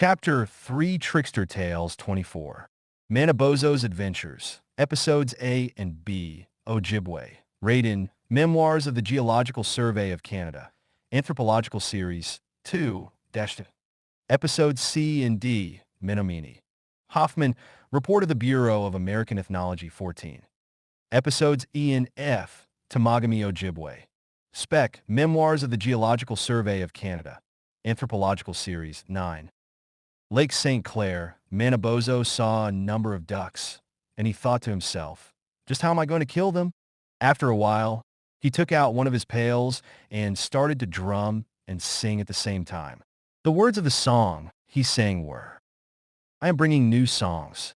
Chapter 3 Trickster Tales 24 Manabozho's Adventures Episodes A and B Ojibwa Raiden Memoirs of the Geological Survey of Canada Anthropological Series 2 Episodes C and D Menomini Hoffman Report of the Bureau of American Ethnology 14 Episodes E and F Timagami Ojibwa Spec Memoirs of the Geological Survey of Canada Anthropological Series 9 Lake St. Clair, Manabozho saw a number of ducks, and he thought to himself, just how am I going to kill them? After a while, he took out one of his pails and started to drum and sing at the same time. The words of the song he sang were, I am bringing new songs.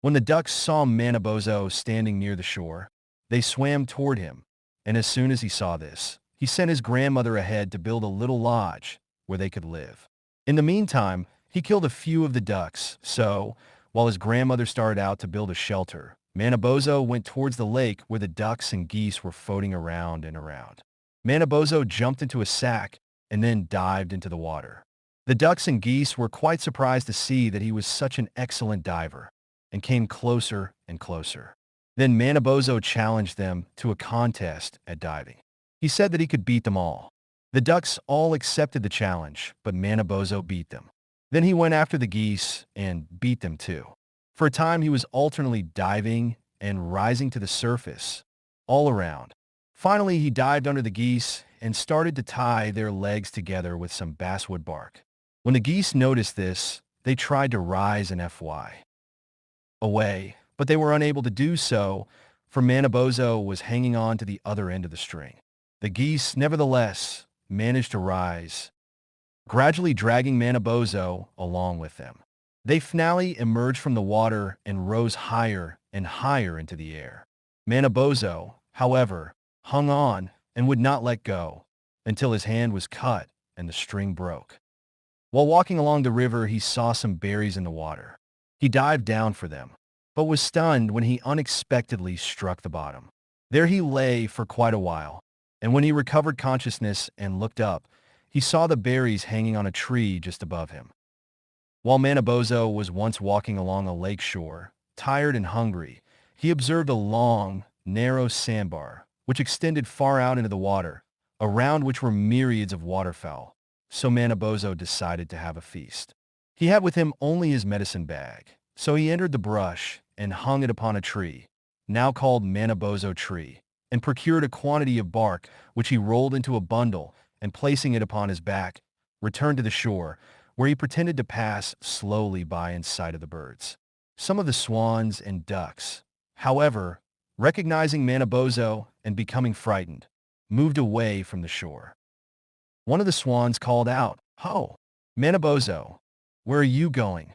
When the ducks saw Manabozho standing near the shore, they swam toward him, and as soon as he saw this, he sent his grandmother ahead to build a little lodge where they could live. In the meantime, he killed a few of the ducks, so, while his grandmother started out to build a shelter, Manabozho went towards the lake where the ducks and geese were floating around and around. Manabozho jumped into a sack and then dived into the water. The ducks and geese were quite surprised to see that he was such an excellent diver, and came closer and closer. Then Manabozho challenged them to a contest at diving. He said that he could beat them all. The ducks all accepted the challenge, but Manabozho beat them. Then he went after the geese and beat them too. For a time he was alternately diving and rising to the surface, all around. Finally he dived under the geese and started to tie their legs together with some basswood bark. When the geese noticed this, they tried to rise and fly away, but they were unable to do so, for Manabozho was hanging on to the other end of the string. The geese, nevertheless, managed to rise, gradually dragging Manabozho along with them. They finally emerged from the water and rose higher and higher into the air. Manabozho, however, hung on and would not let go until his hand was cut and the string broke. While walking along the river, he saw some berries in the water. He dived down for them, but was stunned when he unexpectedly struck the bottom. There he lay for quite a while, and when he recovered consciousness and looked up, he saw the berries hanging on a tree just above him. While Manabozho was once walking along a lake shore, tired and hungry, he observed a long, narrow sandbar, which extended far out into the water, around which were myriads of waterfowl. So Manabozho decided to have a feast. He had with him only his medicine bag, so he entered the brush and hung it upon a tree, now called Manabozho tree, and procured a quantity of bark, which he rolled into a bundle, and placing it upon his back, returned to the shore, where he pretended to pass slowly by in sight of the birds. Some of the swans and ducks, however, recognizing Manabozho and becoming frightened, moved away from the shore. One of the swans called out, Ho, Manabozho, where are you going?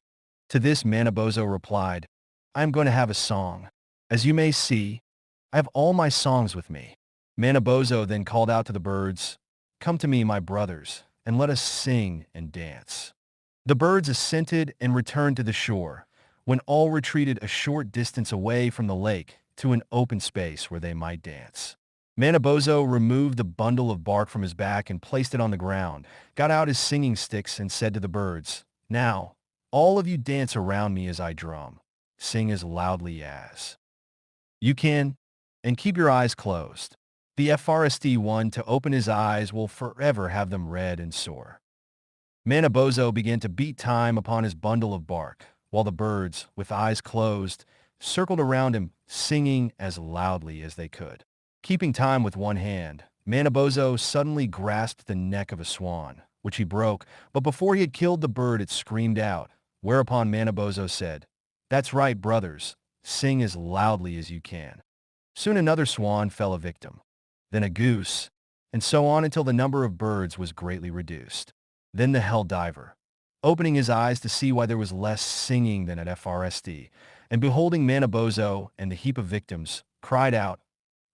To this Manabozho replied, I am going to have a song. As you may see, I have all my songs with me. Manabozho then called out to the birds, Come to me, my brothers, and let us sing and dance. The birds assented and returned to the shore, when all retreated a short distance away from the lake to an open space where they might dance. Manabozho removed the bundle of bark from his back and placed it on the ground, got out his singing sticks and said to the birds, Now, all of you dance around me as I drum. Sing as loudly as you can, and keep your eyes closed. The FRSD one to open his eyes will forever have them red and sore. Manabozho began to beat time upon his bundle of bark, while the birds, with eyes closed, circled around him, singing as loudly as they could. Keeping time with one hand, Manabozho suddenly grasped the neck of a swan, which he broke, but before he had killed the bird, it screamed out, whereupon Manabozho said, That's right, brothers, sing as loudly as you can. Soon another swan fell a victim, then a goose, and so on until the number of birds was greatly reduced. Then the hell diver, opening his eyes to see why there was less singing than at FRSD, and beholding Manabozho and the heap of victims, cried out,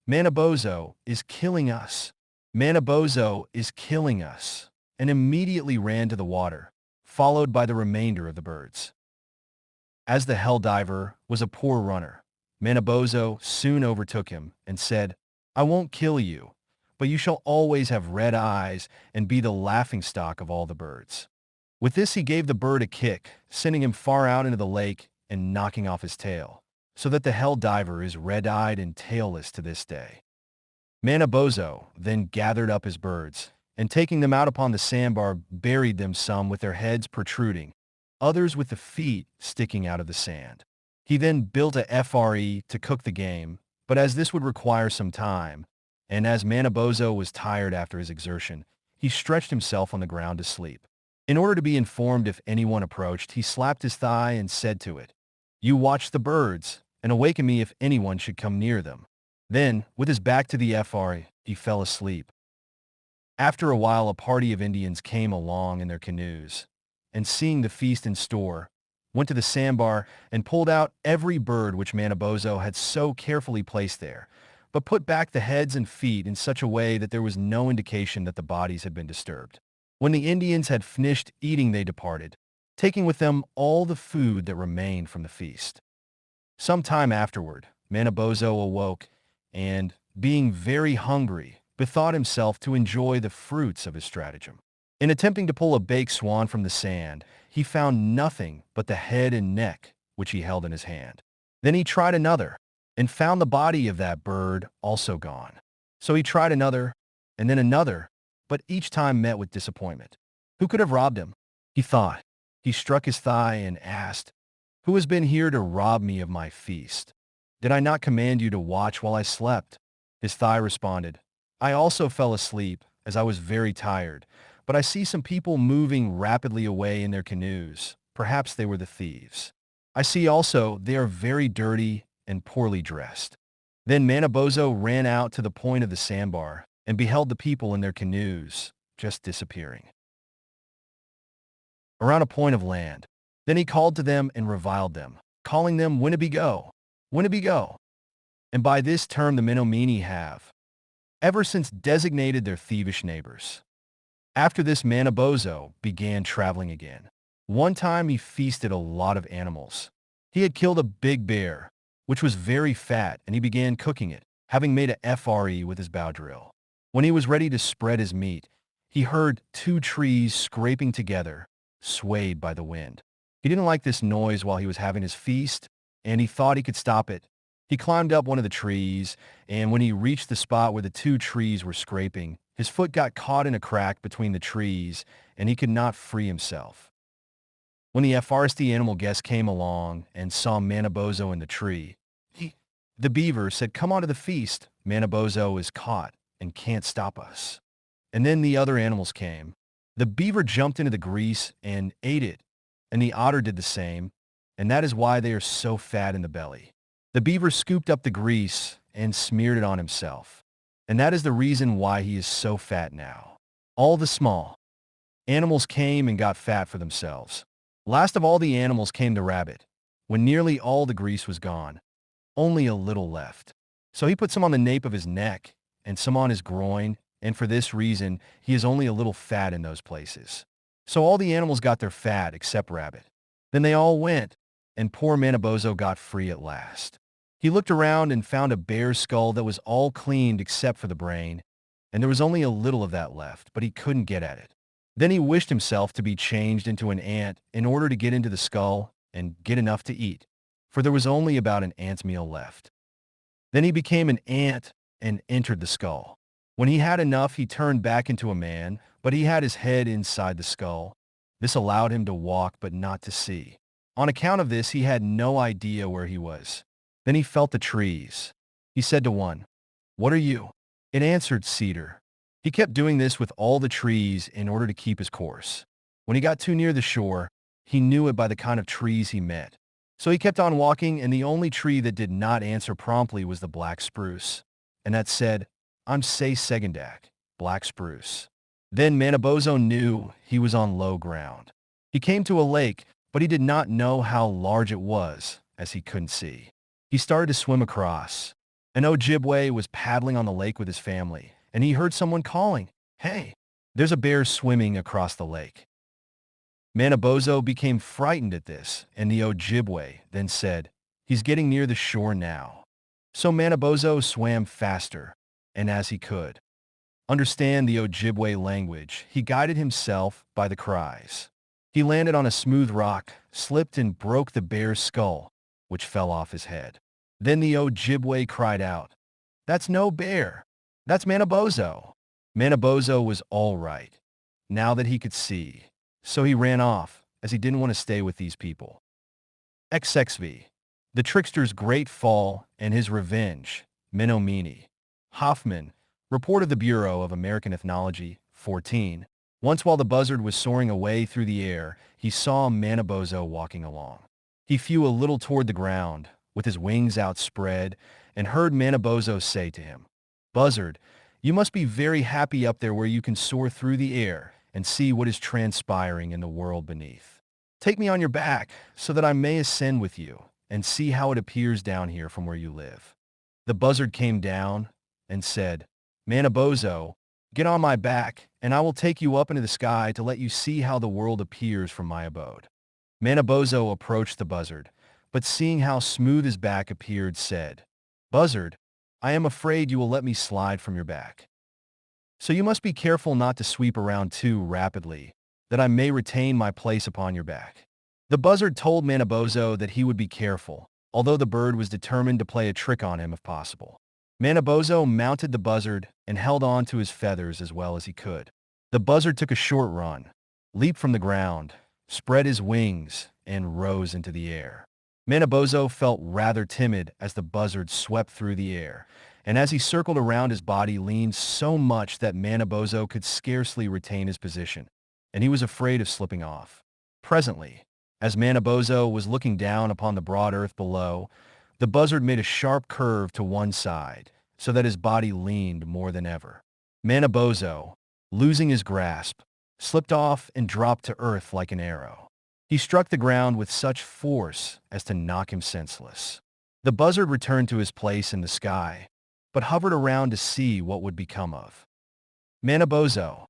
Manabozho is killing us! Manabozho is killing us! And immediately ran to the water, followed by the remainder of the birds. As the hell diver was a poor runner, Manabozho soon overtook him and said, I won't kill you, but you shall always have red eyes and be the laughingstock of all the birds. With this, he gave the bird a kick, sending him far out into the lake and knocking off his tail, so that the hell diver is red-eyed and tailless to this day. Manabozho then gathered up his birds, and taking them out upon the sandbar, buried them, some with their heads protruding, others with the feet sticking out of the sand. He then built a FRE to cook the game, but as this would require some time, and as Manabozho was tired after his exertion, he stretched himself on the ground to sleep. In order to be informed if anyone approached, he slapped his thigh and said to it, "You watch the birds, and awaken me if anyone should come near them." Then, with his back to the FRE, he fell asleep. After a while, a party of Indians came along in their canoes, and seeing the feast in store, went to the sandbar and pulled out every bird which Manabozho had so carefully placed there, but put back the heads and feet in such a way that there was no indication that the bodies had been disturbed. When the Indians had finished eating, they departed, taking with them all the food that remained from the feast. Some time afterward, Manabozho awoke, and, being very hungry, bethought himself to enjoy the fruits of his stratagem. In attempting to pull a baked swan from the sand, he found nothing but the head and neck, which he held in his hand. Then he tried another, and found the body of that bird also gone. So he tried another, and then another, but each time met with disappointment. Who could have robbed him? He thought. He struck his thigh and asked, "Who has been here to rob me of my feast? Did I not command you to watch while I slept?" His thigh responded, "I also fell asleep, as I was very tired, but I see some people moving rapidly away in their canoes. Perhaps they were the thieves. I see also they are very dirty and poorly dressed." Then Manabozho ran out to the point of the sandbar and beheld the people in their canoes just disappearing around a point of land. Then he called to them and reviled them, calling them Winnebago, Winnebago. And by this term the Menomini have ever since designated their thievish neighbors. After this, Manabozho began traveling again. One time he feasted a lot of animals. He had killed a big bear, which was very fat, and he began cooking it, having made a FRE with his bow drill. When he was ready to spread his meat, he heard two trees scraping together, swayed by the wind. He didn't like this noise while he was having his feast, and he thought he could stop it. He climbed up one of the trees, and when he reached the spot where the two trees were scraping, his foot got caught in a crack between the trees, and he could not free himself. When the foresty animal guest came along and saw Manabozho in the tree, the beaver said, "Come on to the feast. Manabozho is caught and can't stop us." And then the other animals came. The beaver jumped into the grease and ate it, and the otter did the same, and that is why they are so fat in the belly. The beaver scooped up the grease and smeared it on himself, and that is the reason why he is so fat now. All the small animals came and got fat for themselves. Last of all the animals came the rabbit. When nearly all the grease was gone, only a little left. So he put some on the nape of his neck and some on his groin, and for this reason, he is only a little fat in those places. So all the animals got their fat except Rabbit. Then they all went, and poor Manabozho got free at last. He looked around and found a bear's skull that was all cleaned except for the brain, and there was only a little of that left, but he couldn't get at it. Then he wished himself to be changed into an ant in order to get into the skull and get enough to eat, for there was only about an ant's meal left. Then he became an ant and entered the skull. When he had enough, he turned back into a man, but he had his head inside the skull. This allowed him to walk but not to see. On account of this, he had no idea where he was. Then he felt the trees. He said to one, "What are you?" It answered, "Cedar." He kept doing this with all the trees in order to keep his course. When he got too near the shore, he knew it by the kind of trees he met. So he kept on walking, and the only tree that did not answer promptly was the black spruce, and that said, "I'm say Segendak, black spruce." Then Manabozho knew he was on low ground. He came to a lake, but he did not know how large it was, as he couldn't see. He started to swim across. An Ojibwa was paddling on the lake with his family, and he heard someone calling, "Hey, there's a bear swimming across the lake." Manabozho became frightened at this, and the Ojibwa then said, "He's getting near the shore now." So Manabozho swam faster, and as he could understand the Ojibwa language, he guided himself by the cries. He landed on a smooth rock, slipped and broke the bear's skull, which fell off his head. Then the Ojibwe cried out, "That's no bear. That's Manabozho." Manabozho was all right, now that he could see. So he ran off, as he didn't want to stay with these people. XXV. The Trickster's Great Fall and His Revenge, Menomini. Hoffman, Report of the Bureau of American Ethnology, 14. Once while the buzzard was soaring away through the air, he saw Manabozho walking along. He flew a little toward the ground, with his wings outspread, and heard Manabozho say to him, "Buzzard, you must be very happy up there where you can soar through the air and see what is transpiring in the world beneath. Take me on your back, so that I may ascend with you, and see how it appears down here from where you live." The buzzard came down and said, "Manabozho, get on my back, and I will take you up into the sky to let you see how the world appears from my abode." Manabozho approached the buzzard, but seeing how smooth his back appeared, said, "Buzzard, I am afraid you will let me slide from your back. So you must be careful not to sweep around too rapidly, that I may retain my place upon your back." The buzzard told Manabozho that he would be careful, although the bird was determined to play a trick on him if possible. Manabozho mounted the buzzard and held on to his feathers as well as he could. The buzzard took a short run, leaped from the ground, spread his wings, and rose into the air. Manabozho felt rather timid as the buzzard swept through the air, and as he circled around his body leaned so much that Manabozho could scarcely retain his position, and he was afraid of slipping off. Presently, as Manabozho was looking down upon the broad earth below, the buzzard made a sharp curve to one side, so that his body leaned more than ever. Manabozho, losing his grasp, slipped off and dropped to earth like an arrow. He struck the ground with such force as to knock him senseless. The buzzard returned to his place in the sky, but hovered around to see what would become of Manabozho.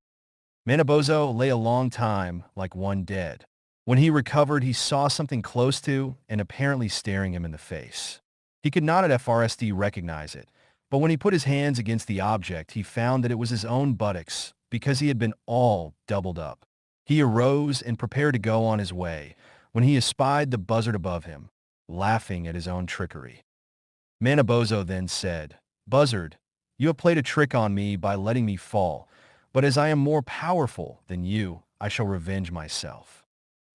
Manabozho lay a long time like one dead. When he recovered, he saw something close to and apparently staring him in the face. He could not at first recognize it, but when he put his hands against the object, he found that it was his own buttocks, because he had been all doubled up. He arose and prepared to go on his way, when he espied the buzzard above him, laughing at his own trickery. Manabozho then said, "Buzzard, you have played a trick on me by letting me fall, but as I am more powerful than you, I shall revenge myself."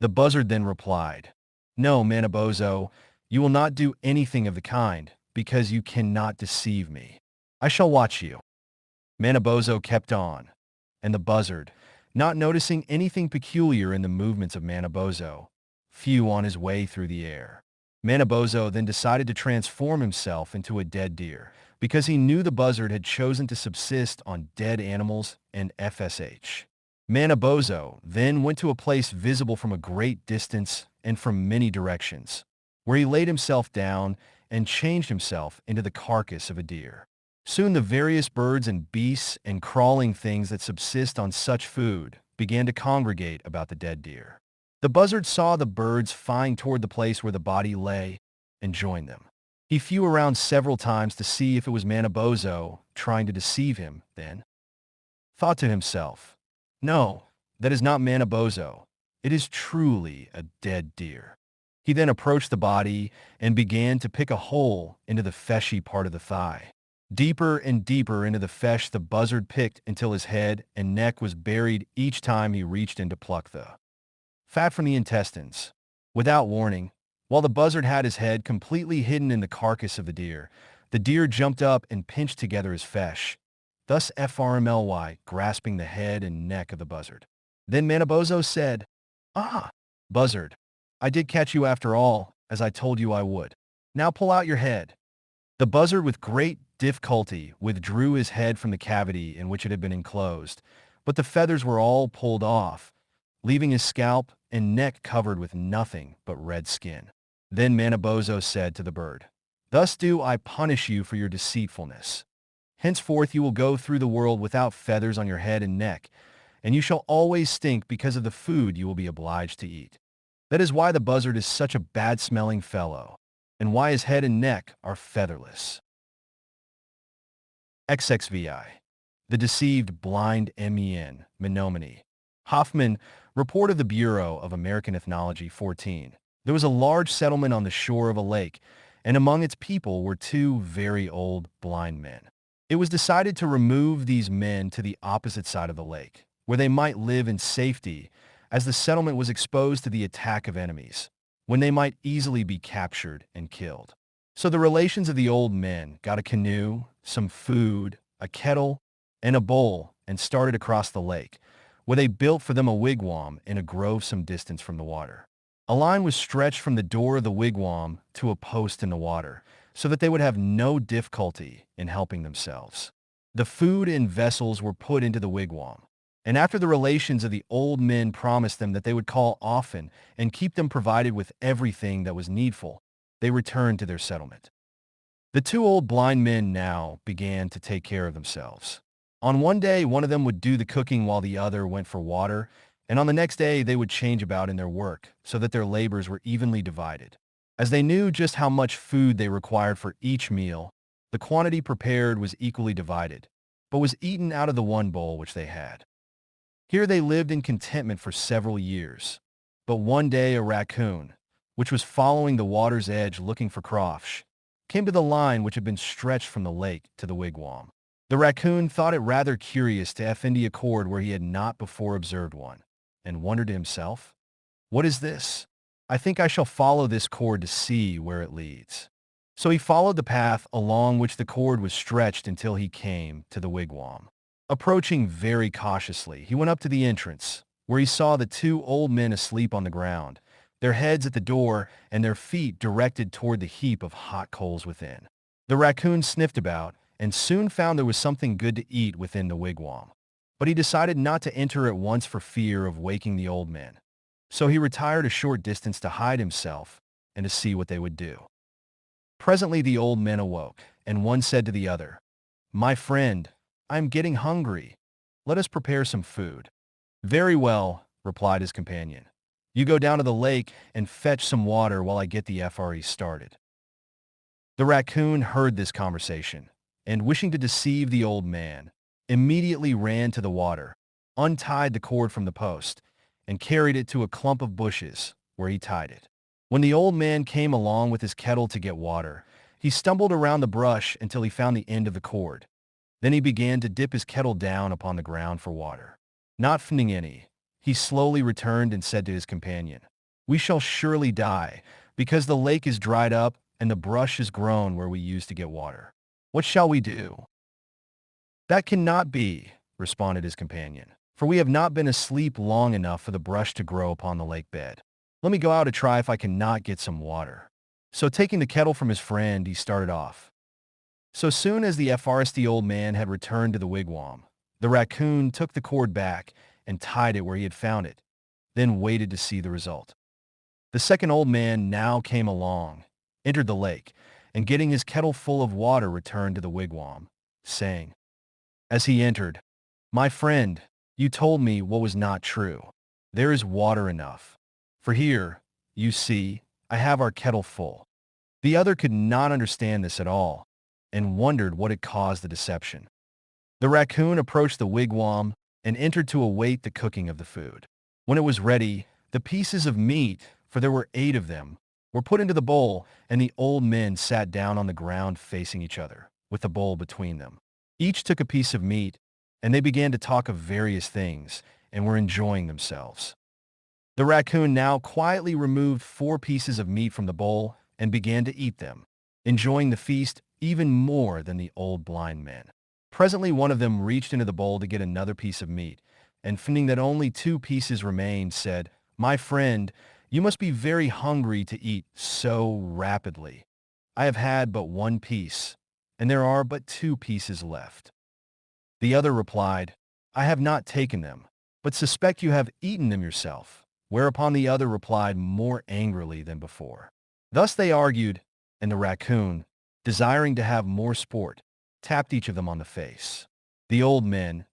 The buzzard then replied, "No, Manabozho, you will not do anything of the kind, because you cannot deceive me. I shall watch you." Manabozho kept on, and the buzzard, not noticing anything peculiar in the movements of Manabozho, flew on his way through the air. Manabozho then decided to transform himself into a dead deer, because he knew the buzzard had chosen to subsist on dead animals and FSH. Manabozho then went to a place visible from a great distance and from many directions, where he laid himself down and changed himself into the carcass of a deer. Soon the various birds and beasts and crawling things that subsist on such food began to congregate about the dead deer. The buzzard saw the birds flying toward the place where the body lay and joined them. He flew around several times to see if it was Manabozho trying to deceive him, then thought to himself, "No, that is not Manabozho. It is truly a dead deer." He then approached the body and began to pick a hole into the fleshy part of the thigh. Deeper and deeper into the flesh the buzzard picked until his head and neck was buried each time he reached in to pluck the fat from the intestines. Without warning, while the buzzard had his head completely hidden in the carcass of the deer jumped up and pinched together his flesh, thus FRMLY grasping the head and neck of the buzzard. Then Manabozho said, "Ah, buzzard, I did catch you after all, as I told you I would. Now pull out your head." The buzzard with great difficulty withdrew his head from the cavity in which it had been enclosed, but the feathers were all pulled off, leaving his scalp and neck covered with nothing but red skin. Then Manabozho said to the bird, "Thus do I punish you for your deceitfulness. Henceforth you will go through the world without feathers on your head and neck, and you shall always stink because of the food you will be obliged to eat. That is why the buzzard is such a bad-smelling fellow, and why his head and neck are featherless." XXVI. The Deceived Blind Men, Menomini. Hoffman, Report of the Bureau of American Ethnology 14. There was a large settlement on the shore of a lake, and among its people were two very old blind men. It was decided to remove these men to the opposite side of the lake, where they might live in safety, as the settlement was exposed to the attack of enemies, when they might easily be captured and killed. So the relations of the old men got a canoe, some food, a kettle, and a bowl, and started across the lake, where they built for them a wigwam in a grove some distance from the water. A line was stretched from the door of the wigwam to a post in the water, so that they would have no difficulty in helping themselves. The food and vessels were put into the wigwam, and after the relations of the old men promised them that they would call often and keep them provided with everything that was needful, they returned to their settlement. The two old blind men now began to take care of themselves. On one day, one of them would do the cooking while the other went for water, and on the next day they would change about in their work so that their labors were evenly divided. As they knew just how much food they required for each meal, the quantity prepared was equally divided, but was eaten out of the one bowl which they had. Here they lived in contentment for several years. But one day a raccoon, which was following the water's edge looking for crawfish, came to the line which had been stretched from the lake to the wigwam. The raccoon thought it rather curious to find a cord where he had not before observed one, and wondered to himself, "What is this? I think I shall follow this cord to see where it leads." So he followed the path along which the cord was stretched until he came to the wigwam. Approaching very cautiously, he went up to the entrance, where he saw the two old men asleep on the ground, their heads at the door and their feet directed toward the heap of hot coals within. The raccoon sniffed about and soon found there was something good to eat within the wigwam, but he decided not to enter at once for fear of waking the old men. So he retired a short distance to hide himself and to see what they would do. Presently the old men awoke, and one said to the other, "My friend, I am getting hungry. Let us prepare some food." "Very well," replied his companion. "You go down to the lake and fetch some water while I get the FRE started." The raccoon heard this conversation, and wishing to deceive the old man, immediately ran to the water, untied the cord from the post, and carried it to a clump of bushes, where he tied it. When the old man came along with his kettle to get water, he stumbled around the brush until he found the end of the cord. Then he began to dip his kettle down upon the ground for water. Not finding any, he slowly returned and said to his companion, "We shall surely die, because the lake is dried up and the brush is grown where we used to get water. What shall we do?" "That cannot be," responded his companion, "for we have not been asleep long enough for the brush to grow upon the lake bed. Let me go out to try if I cannot get some water." So taking the kettle from his friend, he started off. So soon as the FRSD old man had returned to the wigwam, the raccoon took the cord back and tied it where he had found it, then waited to see the result. The second old man now came along, entered the lake, and getting his kettle full of water returned to the wigwam, saying, as he entered, "My friend, you told me what was not true. There is water enough. For here, you see, I have our kettle full." The other could not understand this at all, and wondered what had caused the deception. The raccoon approached the wigwam and entered to await the cooking of the food. When it was ready, the pieces of meat, for there were 8 of them, were put into the bowl, and the old men sat down on the ground facing each other, with the bowl between them. Each took a piece of meat, and they began to talk of various things, and were enjoying themselves. The raccoon now quietly removed 4 pieces of meat from the bowl and began to eat them, enjoying the feast even more than the old blind men. Presently one of them reached into the bowl to get another piece of meat, and finding that only 2 pieces remained, said, "My friend, you must be very hungry to eat so rapidly. I have had but 1 piece, and there are but 2 pieces left." The other replied, "I have not taken them, but suspect you have eaten them yourself," whereupon the other replied more angrily than before. Thus they argued, and the raccoon, desiring to have more sport, tapped each of them on the face. The old men,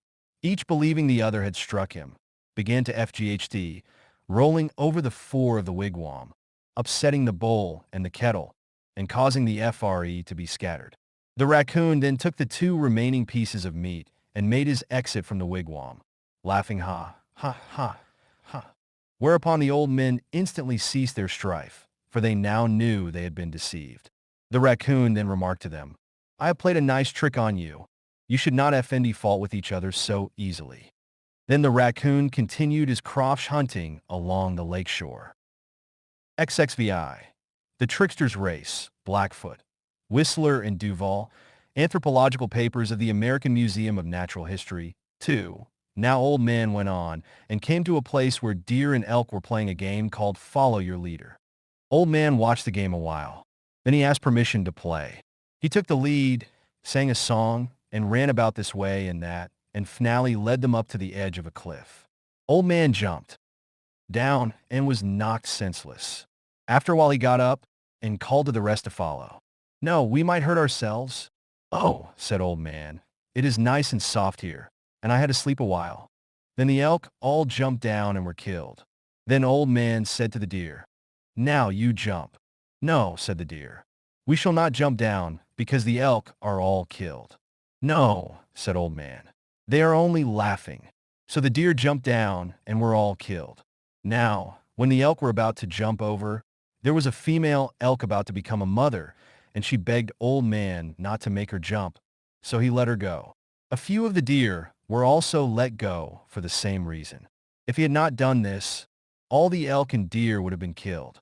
each believing the other had struck him, began to FGHD, rolling over the floor of the wigwam, upsetting the bowl and the kettle, and causing the FRE to be scattered. The raccoon then took the 2 remaining pieces of meat and made his exit from the wigwam, laughing ha, Ha, ha, ha. Whereupon the old men instantly ceased their strife, for they now knew they had been deceived. The raccoon then remarked to them, I have played a nice trick on you. You should not offend fault with each other so easily. Then the raccoon continued his croft hunting along the lake shore. XXVI. The Trickster's Race, Blackfoot. Whistler and Duval, Anthropological Papers of the American Museum of Natural History, 2. Now Old Man went on and came to a place where deer and elk were playing a game called Follow Your Leader. Old Man watched the game a while. Then he asked permission to play. He took the lead, sang a song, and ran about this way and that, and finally led them up to the edge of a cliff. Old Man jumped down and was knocked senseless. After a while he got up and called to the rest to follow. No, we might hurt ourselves. Oh, said Old Man, it is nice and soft here, and I had to sleep a while. Then the elk all jumped down and were killed. Then Old Man said to the deer, Now you jump. No, said the deer, we shall not jump down, because the elk are all killed. No, said Old Man, they are only laughing. So the deer jumped down and were all killed. Now, when the elk were about to jump over, there was a female elk about to become a mother, and she begged Old Man not to make her jump, so he let her go. A few of the deer were also let go for the same reason. If he had not done this, all the elk and deer would have been killed.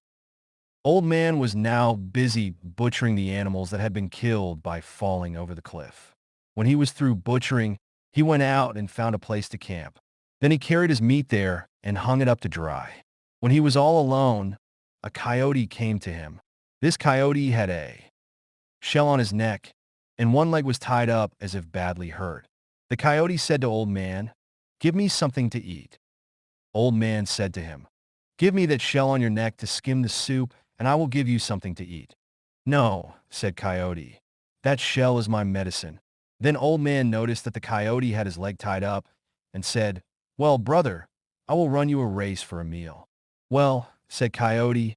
Old Man was now busy butchering the animals that had been killed by falling over the cliff. When he was through butchering, he went out and found a place to camp. Then he carried his meat there and hung it up to dry. When he was all alone, a coyote came to him. This coyote had a shell on his neck, and one leg was tied up as if badly hurt. The coyote said to Old Man, Give me something to eat. Old Man said to him, Give me that shell on your neck to skim the soup, and I will give you something to eat. No, said Coyote, that shell is my medicine. Then Old Man noticed that the coyote had his leg tied up and said, Well, brother, I will run you a race for a meal. Well, said Coyote,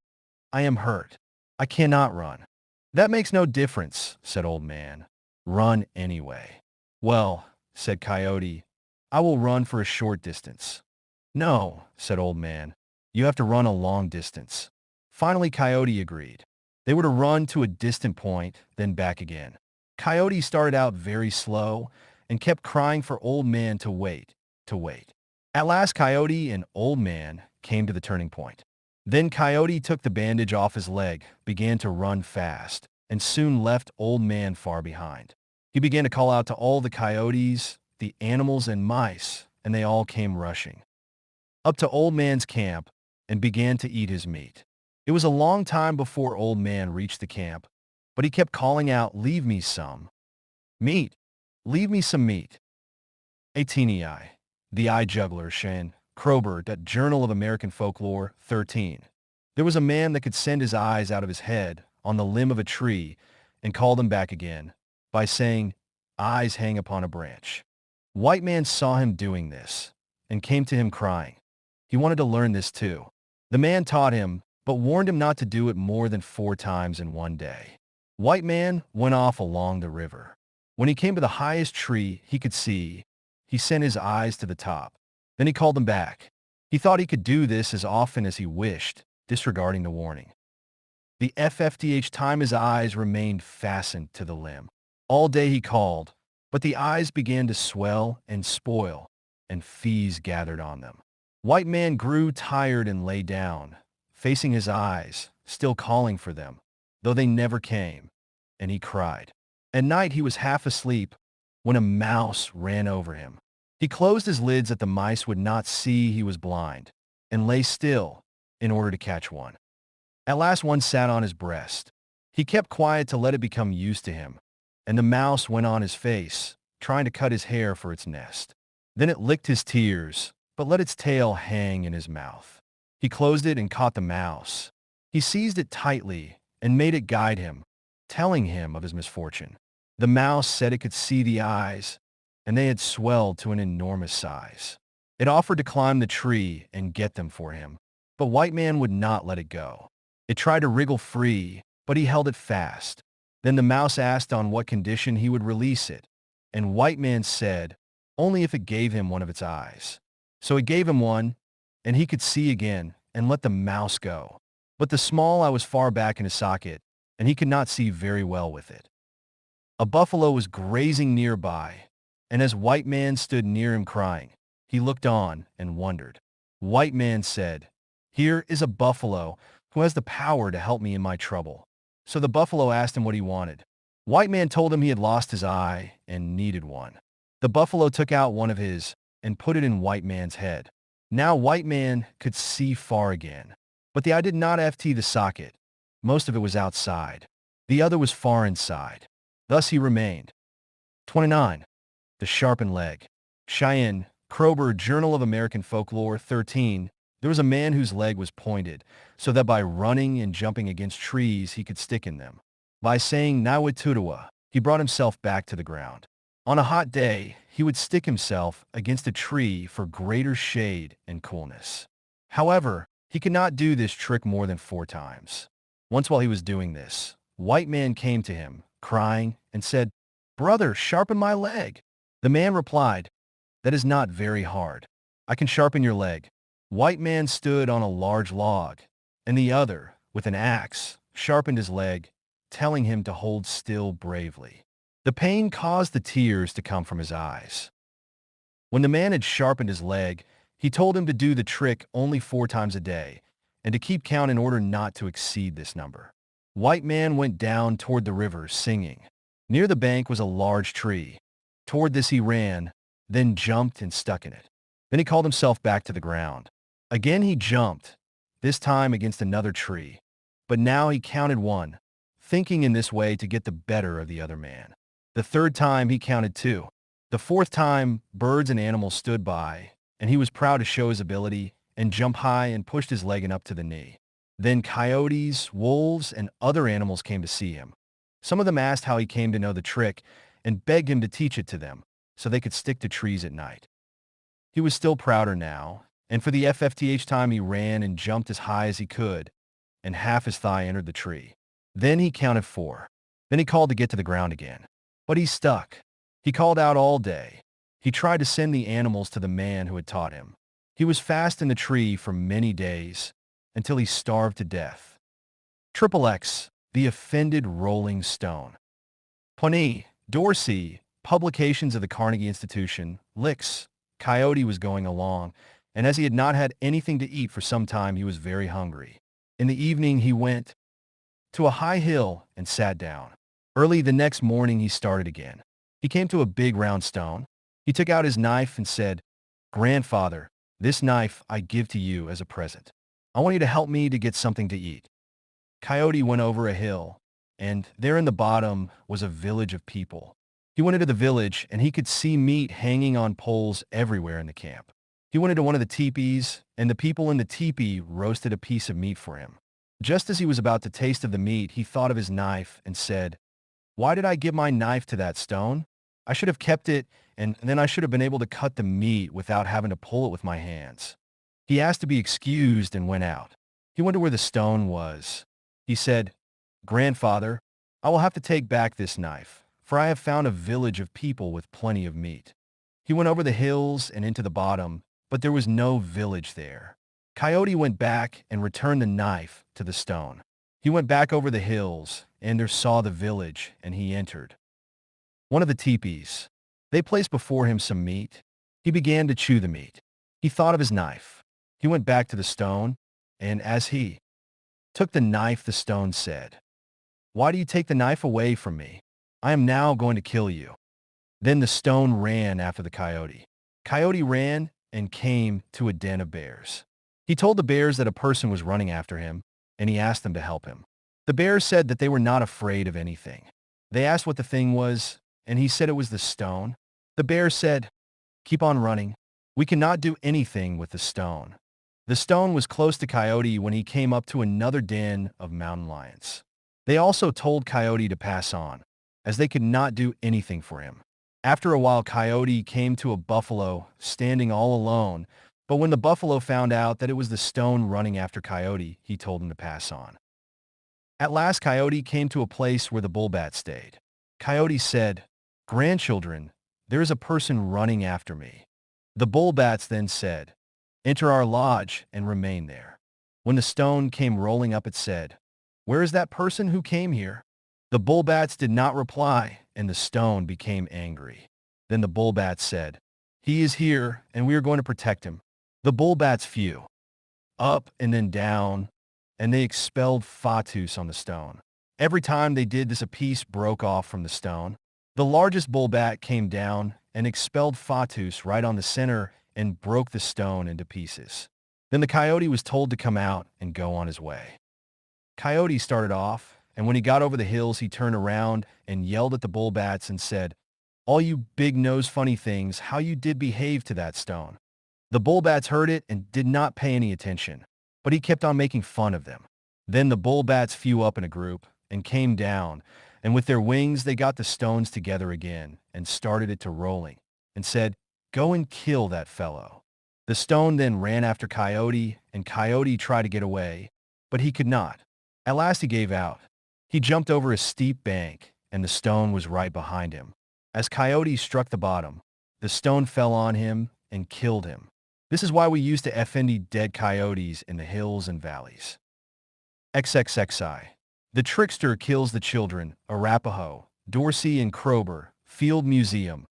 I am hurt. I cannot run. That makes no difference, said Old Man. Run anyway. Well, said Coyote, I will run for a short distance. No, said Old Man, you have to run a long distance. Finally, Coyote agreed. They were to run to a distant point, then back again. Coyote started out very slow and kept crying for Old Man to wait, to wait. At last, Coyote and Old Man came to the turning point. Then Coyote took the bandage off his leg, began to run fast, and soon left Old Man far behind. He began to call out to all the coyotes, the animals, and mice, and they all came rushing up to Old Man's camp and began to eat his meat. It was a long time before Old Man reached the camp, but he kept calling out, Leave me some meat. Leave me some meat. 18ei. The Eye Juggler, Shane Krober, that Journal of American Folklore, 13. There was a man that could send his eyes out of his head on the limb of a tree and call them back again by saying, Eyes hang upon a branch. White man saw him doing this and came to him crying. He wanted to learn this too. The man taught him, but warned him not to do it more than 4 times in one day. White man went off along the river. When he came to the highest tree he could see, he sent his eyes to the top. Then he called them back. He thought he could do this as often as he wished, disregarding the warning. The FFDH time his eyes remained fastened to the limb. All day he called, but the eyes began to swell and spoil, and fleas gathered on them. White man grew tired and lay down, facing his eyes, still calling for them, though they never came, and he cried. At night he was half asleep when a mouse ran over him. He closed his lids that the mice would not see he was blind, and lay still in order to catch one. At last one sat on his breast. He kept quiet to let it become used to him, and the mouse went on his face, trying to cut his hair for its nest. Then it licked his tears, but let its tail hang in his mouth. He closed it and caught the mouse. He seized it tightly and made it guide him, telling him of his misfortune. The mouse said it could see the eyes, and they had swelled to an enormous size. It offered to climb the tree and get them for him, but White Man would not let it go. It tried to wriggle free, but he held it fast. Then the mouse asked on what condition he would release it, and White Man said, only if it gave him one of its eyes. So he gave him one, and he could see again, and let the mouse go. But the small eye was far back in his socket, and he could not see very well with it. A buffalo was grazing nearby, and as White Man stood near him crying, he looked on and wondered. White Man said, "Here is a buffalo who has the power to help me in my trouble." So the buffalo asked him what he wanted. White Man told him he had lost his eye and needed one. The buffalo took out one of his and put it in White Man's head. Now White Man could see far again, but the eye did not FT the socket. Most of it was outside. The other was far inside. Thus he remained. 29. The Sharpened Leg. Cheyenne, Kroeber, Journal of American Folklore, 13. There was a man whose leg was pointed, so that by running and jumping against trees he could stick in them. By saying Nawitutua, he brought himself back to the ground. On a hot day, he would stick himself against a tree for greater shade and coolness. However, he could not do this trick more than 4 times. Once while he was doing this, White Man came to him, crying, and said, "Brother, sharpen my leg." The man replied, "That is not very hard. I can sharpen your leg." White Man stood on a large log, and the other, with an axe, sharpened his leg, telling him to hold still bravely. The pain caused the tears to come from his eyes. When the man had sharpened his leg, he told him to do the trick only 4 times a day, and to keep count in order not to exceed this number. White Man went down toward the river, singing. Near the bank was a large tree. Toward this he ran, then jumped and stuck in it. Then he called himself back to the ground. Again he jumped, this time against another tree. But now he counted 1, thinking in this way to get the better of the other man. The 3rd time he counted 2. The 4th time, birds and animals stood by, and he was proud to show his ability and jumped high and pushed his leg up to the knee. Then coyotes, wolves, and other animals came to see him. Some of them asked how he came to know the trick and begged him to teach it to them so they could stick to trees at night. He was still prouder now, and for the FFTH time he ran and jumped as high as he could, and half his thigh entered the tree. Then he counted 4. Then he called to get to the ground again. But he stuck. He called out all day. He tried to send the animals to the man who had taught him. He was fast in the tree for many days, until he starved to death. XXX, the Offended Rolling Stone. Pawnee, Dorsey, Publications of the Carnegie Institution, Licks. Coyote was going along, and as he had not had anything to eat for some time, he was very hungry. In the evening he went to a high hill and sat down. Early the next morning he started again. He came to a big round stone. He took out his knife and said, "Grandfather, this knife I give to you as a present. I want you to help me to get something to eat." Coyote went over a hill, and there in the bottom was a village of people. He went into the village, and he could see meat hanging on poles everywhere in the camp. He went into one of the teepees, and the people in the teepee roasted a piece of meat for him. Just as he was about to taste of the meat, he thought of his knife and said, "Why did I give my knife to that stone? I should have kept it, and then I should have been able to cut the meat without having to pull it with my hands." He asked to be excused and went out. He went to where the stone was. He said, "Grandfather, I will have to take back this knife, for I have found a village of people with plenty of meat." He went over the hills and into the bottom, but there was no village there. Coyote went back and returned the knife to the stone. He went back over the hills, and there saw the village, and he entered one of the teepees. They placed before him some meat. He began to chew the meat. He thought of his knife. He went back to the stone, and as he took the knife, the stone said, "Why do you take the knife away from me? I am now going to kill you." Then the stone ran after the coyote. Coyote ran and came to a den of bears. He told the bears that a person was running after him, and he asked them to help him. The bears said that they were not afraid of anything. They asked what the thing was, and he said it was the stone. The bears said, "Keep on running. We cannot do anything with the stone." The stone was close to Coyote when he came up to another den of mountain lions. They also told Coyote to pass on, as they could not do anything for him. After a while, Coyote came to a buffalo standing all alone, but when the buffalo found out that it was the stone running after Coyote, he told him to pass on. At last, Coyote came to a place where the bullbat stayed. Coyote said, "Grandchildren, there is a person running after me." The bull bats then said, "Enter our lodge and remain there." When the stone came rolling up, it said, "Where is that person who came here?" The bull bats did not reply, and the stone became angry. Then the bull bats said, "He is here, and we are going to protect him." The bull bats flew up and then down, and they expelled Fatus on the stone. Every time they did this, a piece broke off from the stone. The largest bull bat came down and expelled Fatus right on the center and broke the stone into pieces. Then the coyote was told to come out and go on his way. Coyote started off, and when he got over the hills, he turned around and yelled at the bull bats and said, "All you big-nosed funny things, how you did behave to that stone." The bull bats heard it and did not pay any attention, but he kept on making fun of them. Then the bull bats flew up in a group and came down, and with their wings they got the stones together again and started it to rolling, and said, "Go and kill that fellow." The stone then ran after Coyote, and Coyote tried to get away, but he could not. At last he gave out. He jumped over a steep bank, and the stone was right behind him. As Coyote struck the bottom, the stone fell on him and killed him. This is why we used to find dead coyotes in the hills and valleys. XXXI. The Trickster Kills the Children, Arapaho, Dorsey and Kroeber, Field Museum.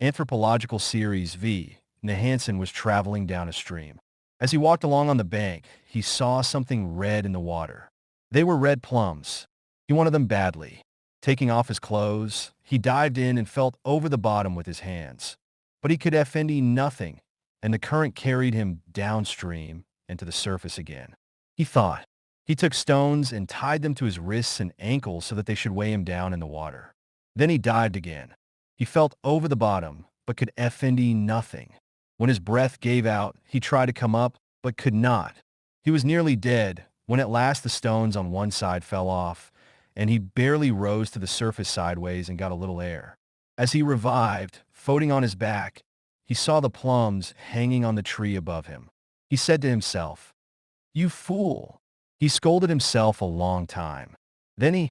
Anthropological Series V. Nahanson was traveling down a stream. As he walked along on the bank, he saw something red in the water. They were red plums. He wanted them badly. Taking off his clothes, he dived in and felt over the bottom with his hands. But he could find nothing, and the current carried him downstream and to the surface again. He thought. He took stones and tied them to his wrists and ankles so that they should weigh him down in the water. Then he dived again. He felt over the bottom, but could find nothing. When his breath gave out, he tried to come up, but could not. He was nearly dead when at last the stones on one side fell off, and he barely rose to the surface sideways and got a little air. As he revived, floating on his back, he saw the plums hanging on the tree above him. He said to himself, "You fool!" He scolded himself a long time. Then he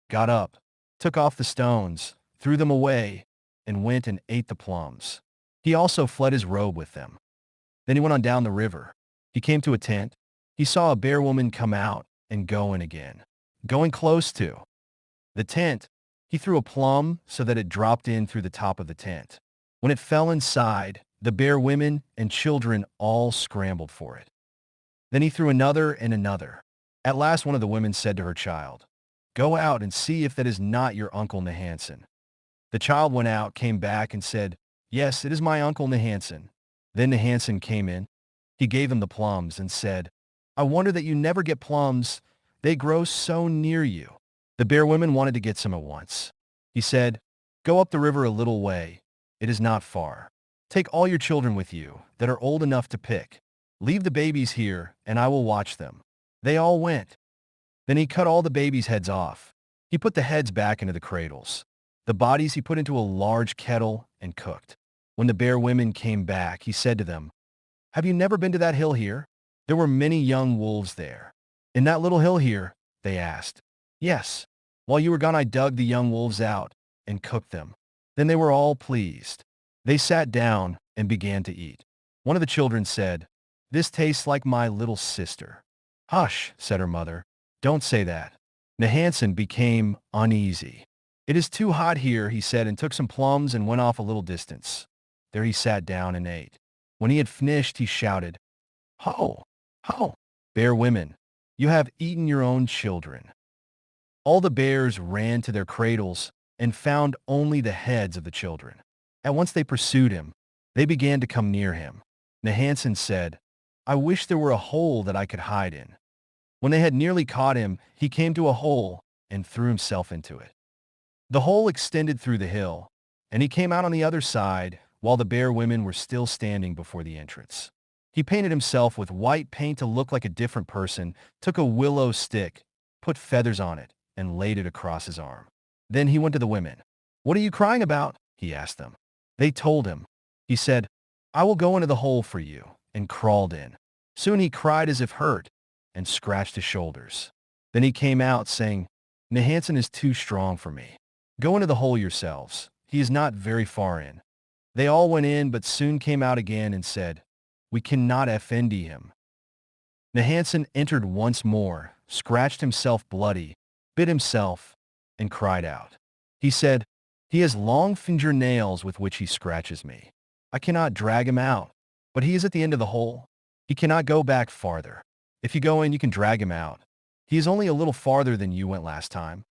got up, took off the stones, threw them away, and went and ate the plums. He also fled his robe with them. Then he went on down the river. He came to a tent. He saw a bear woman come out and go in again. Going close to the tent, he threw a plum so that it dropped in through the top of the tent. When it fell inside, the bear women and children all scrambled for it. Then he threw another and another. At last one of the women said to her child, "Go out and see if that is not your Uncle Nahanson." The child went out, came back, and said, "Yes, it is my Uncle Nahanson." Then Nahanson came in. He gave him the plums and said, "I wonder that you never get plums. They grow so near you." The bear women wanted to get some at once. He said, "Go up the river a little way. It is not far. Take all your children with you that are old enough to pick. Leave the babies here, and I will watch them." They all went. Then he cut all the babies' heads off. He put the heads back into the cradles. The bodies he put into a large kettle and cooked. When the bear women came back, he said to them, "Have you never been to that hill here?" There were many young wolves there. "In that little hill here?" they asked. "Yes. While you were gone, I dug the young wolves out and cooked them." Then they were all pleased. They sat down and began to eat. One of the children said, "This tastes like my little sister." "Hush," said her mother. "Don't say that." Nahanson became uneasy. "It is too hot here," he said, and took some plums and went off a little distance. There he sat down and ate. When he had finished, he shouted, "Ho! Ho! Bear women, you have eaten your own children." All the bears ran to their cradles and found only the heads of the children. At once they pursued him. They began to come near him. Nahanson said, "I wish there were a hole that I could hide in." When they had nearly caught him, he came to a hole and threw himself into it. The hole extended through the hill, and he came out on the other side while the bear women were still standing before the entrance. He painted himself with white paint to look like a different person, took a willow stick, put feathers on it, and laid it across his arm. Then he went to the women. "What are you crying about?" he asked them. They told him. He said, "I will go into the hole for you," and crawled in. Soon he cried as if hurt and scratched his shoulders. Then he came out saying, "Nahanson is too strong for me. Go into the hole yourselves. He is not very far in." They all went in but soon came out again and said, "We cannot offend him." Nahantson entered once more, scratched himself bloody, bit himself, and cried out. He said, "He has long finger-nails with which he scratches me. I cannot drag him out, but he is at the end of the hole. He cannot go back farther. If you go in, you can drag him out. He is only a little farther than you went last time."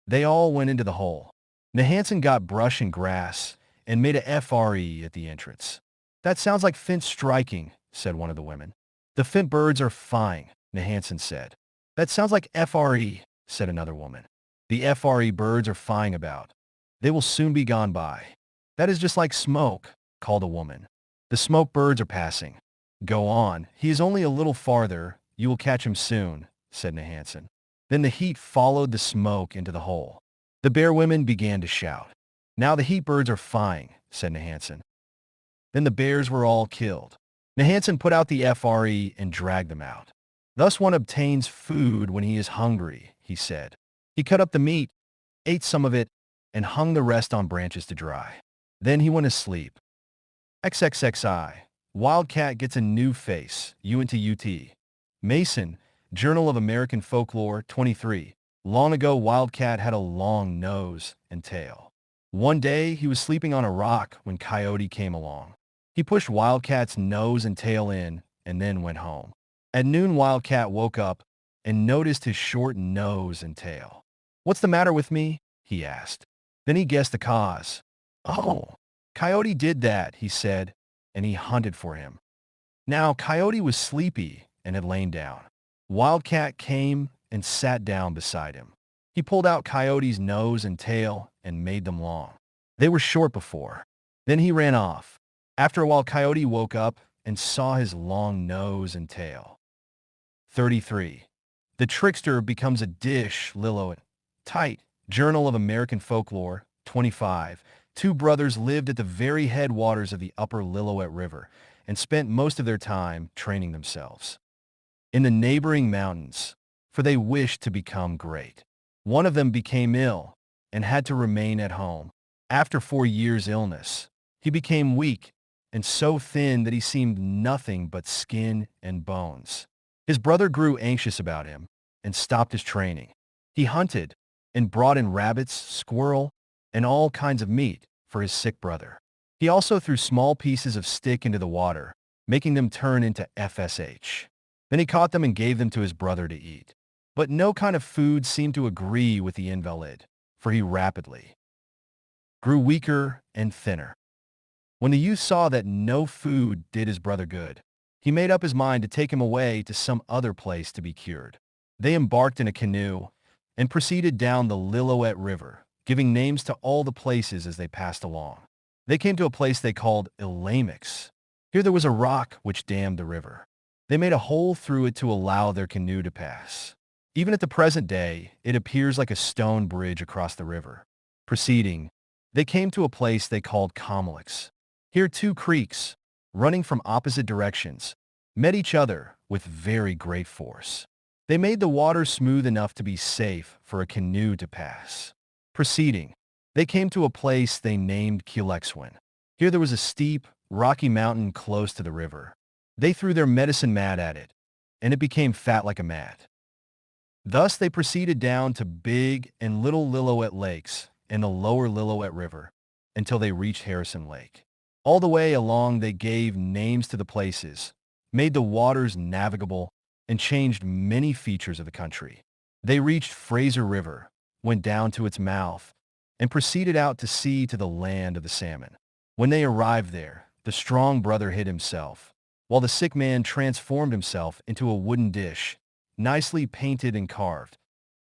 They all went into the hole. Nahantson got brush and grass and made a FRE at the entrance. "That sounds like Fint striking," said one of the women. "The Fint birds are fine," Nahantson said. "That sounds like FRE," said another woman. "The FRE birds are flying about. They will soon be gone by." "That is just like smoke," called a woman. "The smoke birds are passing." "Go on, he is only a little farther. You will catch him soon," said Nahantson. Then the heat followed the smoke into the hole. The bear women began to shout. "Now the heat birds are flying," said Nahantson. Then the bears were all killed. Nahantson put out the FRE and dragged them out. "Thus one obtains food when he is hungry," he said. He cut up the meat, ate some of it, and hung the rest on branches to dry. Then he went to sleep. XXXI. Wildcat gets a new face. UNT. Mason, Journal of American Folklore, 23. Long ago, Wildcat had a long nose and tail. One day, he was sleeping on a rock when Coyote came along. He pushed Wildcat's nose and tail in and then went home. At noon, Wildcat woke up and noticed his short nose and tail. "What's the matter with me?" he asked. Then he guessed the cause. "Oh, Coyote did that," he said, and he hunted for him. Now, Coyote was sleepy and had lain down. Wildcat came and sat down beside him. He pulled out Coyote's nose and tail and made them long. They were short before. Then he ran off. After a while, Coyote woke up and saw his long nose and tail. 33. The Trickster becomes a dish. Lillooet. Tight. Journal of American Folklore, 25. Two brothers lived at the very headwaters of the upper Lillooet River and spent most of their time training themselves in the neighboring mountains, for they wished to become great. One of them became ill and had to remain at home. After 4 years' illness, he became weak and so thin that he seemed nothing but skin and bones. His brother grew anxious about him and stopped his training. He hunted and brought in rabbits, squirrel, and all kinds of meat for his sick brother. He also threw small pieces of stick into the water, making them turn into FSH. Then he caught them and gave them to his brother to eat. But no kind of food seemed to agree with the invalid, for he rapidly grew weaker and thinner. When the youth saw that no food did his brother good, he made up his mind to take him away to some other place to be cured. They embarked in a canoe and proceeded down the Lillooet River, giving names to all the places as they passed along. They came to a place they called Ilamix. Here there was a rock which dammed the river. They made a hole through it to allow their canoe to pass. Even at the present day, it appears like a stone bridge across the river. Proceeding, they came to a place they called Comelix. Here 2 creeks, running from opposite directions, met each other with very great force. They made the water smooth enough to be safe for a canoe to pass. Proceeding, they came to a place they named Kilexwin. Here there was a steep, rocky mountain close to the river. They threw their medicine mat at it, and it became fat like a mat. Thus they proceeded down to Big and Little Lillooet Lakes and the lower Lillooet River until they reached Harrison Lake. All the way along they gave names to the places, made the waters navigable, and changed many features of the country. They reached Fraser River, went down to its mouth, and proceeded out to sea to the land of the salmon. When they arrived there, the strong brother hid himself, while the sick man transformed himself into a wooden dish, nicely painted and carved,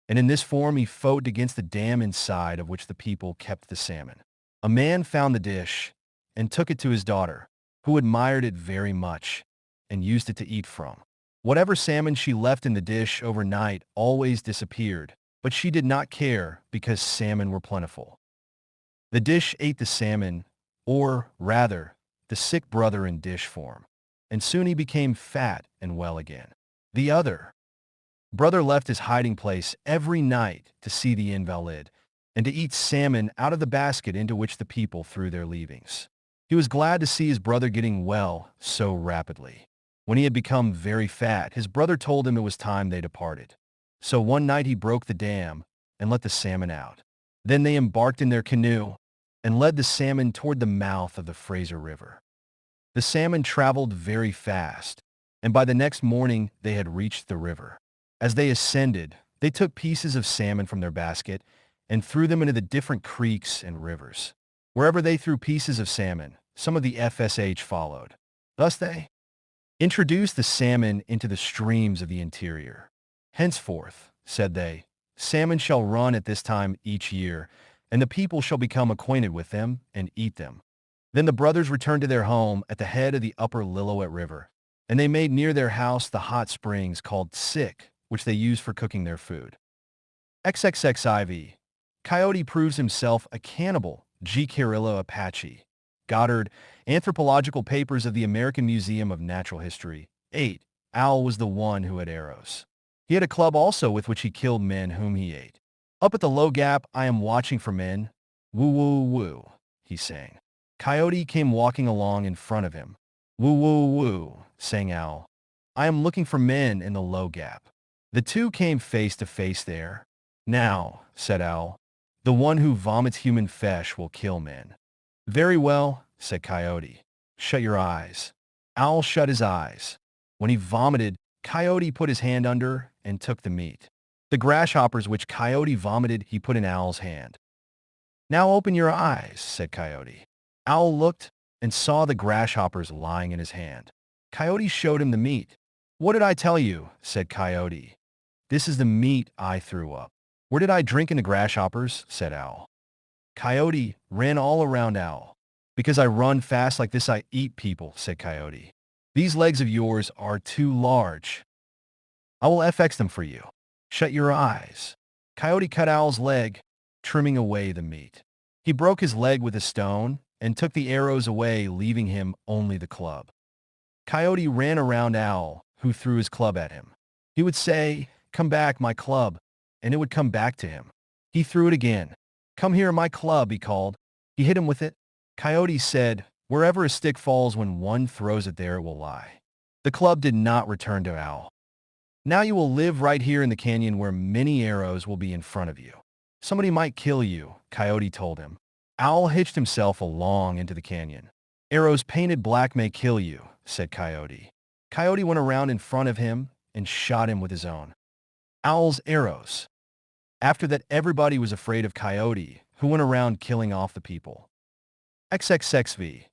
and in this form he fought against the dam inside of which the people kept the salmon. A man found the dish and took it to his daughter, who admired it very much and used it to eat from. Whatever salmon she left in the dish overnight always disappeared, but she did not care because salmon were plentiful. The dish ate the salmon, or rather, the sick brother in dish form, and soon he became fat and well again. The other brother left his hiding place every night to see the invalid and to eat salmon out of the basket into which the people threw their leavings. He was glad to see his brother getting well so rapidly. When he had become very fat, his brother told him it was time they departed. So one night he broke the dam and let the salmon out. Then they embarked in their canoe and led the salmon toward the mouth of the Fraser River. The salmon traveled very fast, and by the next morning they had reached the river. As they ascended, they took pieces of salmon from their basket and threw them into the different creeks and rivers. Wherever they threw pieces of salmon, some of the FSH followed. Thus they introduced the salmon into the streams of the interior. Henceforth, said they, salmon shall run at this time each year, and the people shall become acquainted with them and eat them. Then the brothers returned to their home at the head of the upper Lillooet River, and they made near their house the hot springs called Sick, which they used for cooking their food. XXXIV. Coyote proves himself a cannibal. G. Carrillo Apache. Goddard, Anthropological Papers of the American Museum of Natural History. 8. Owl was the one who had arrows. He had a club also with which he killed men whom he ate. Up at the low gap I am watching for men. Woo woo woo, he sang. Coyote came walking along in front of him. Woo woo woo, sang Owl. I am looking for men in the low gap. The two came face to face there. Now, said Owl, the one who vomits human flesh will kill men. Very well, said Coyote. Shut your eyes. Owl shut his eyes. When he vomited, Coyote put his hand under and took the meat. The grasshoppers which Coyote vomited he put in Owl's hand. Now open your eyes, said Coyote. Owl looked and saw the grasshoppers lying in his hand. Coyote showed him the meat. What did I tell you, said Coyote. This is the meat I threw up. Where did I drink in the grasshoppers, said Owl. Coyote ran all around Owl. Because I run fast like this I eat people, said Coyote. These legs of yours are too large. I will FX them for you. Shut your eyes. Coyote cut Owl's leg, trimming away the meat. He broke his leg with a stone and took the arrows away, leaving him only the club. Coyote ran around Owl, who threw his club at him. He would say, "Come back, my club," and it would come back to him. He threw it again. "Come here, my club," he called. He hit him with it. Coyote said, "Wherever a stick falls when one throws it, there it will lie." The club did not return to Owl. Now you will live right here in the canyon where many arrows will be in front of you. Somebody might kill you, Coyote told him. Owl hitched himself along into the canyon. Arrows painted black may kill you, said Coyote. Coyote went around in front of him and shot him with his own. Owl's arrows. After that, everybody was afraid of Coyote, who went around killing off the people. XXXV.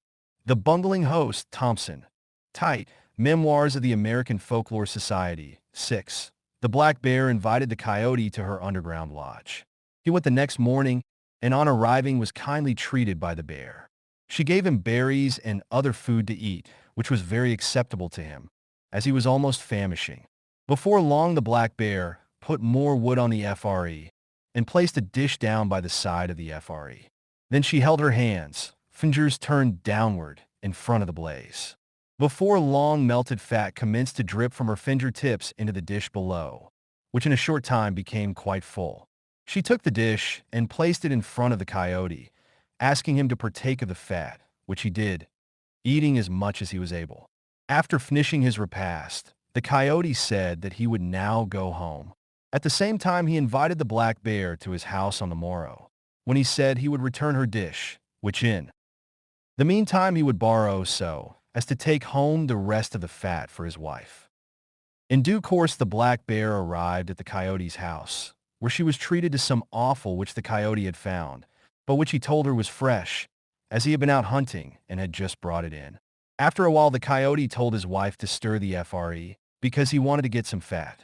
The Bungling Host, Thompson. Tight. Memoirs of the American Folklore Society. 6. The Black Bear invited the Coyote to her underground lodge. He went the next morning, and on arriving was kindly treated by the bear. She gave him berries and other food to eat, which was very acceptable to him, as he was almost famishing. Before long the Black Bear put more wood on the FRE and placed a dish down by the side of the FRE. Then she held her hands, fingers turned downward, in front of the blaze. Before long, melted fat commenced to drip from her fingertips into the dish below, which in a short time became quite full. She took the dish and placed it in front of the Coyote, asking him to partake of the fat, which he did, eating as much as he was able. After finishing his repast, the Coyote said that he would now go home. At the same time, he invited the Black Bear to his house on the morrow, when he said he would return her dish, which in the meantime he would borrow so as to take home the rest of the fat for his wife. In due course, the Black Bear arrived at the Coyote's house, where she was treated to some offal which the Coyote had found, but which he told her was fresh, as he had been out hunting and had just brought it in. After a while, the Coyote told his wife to stir the FRE because he wanted to get some fat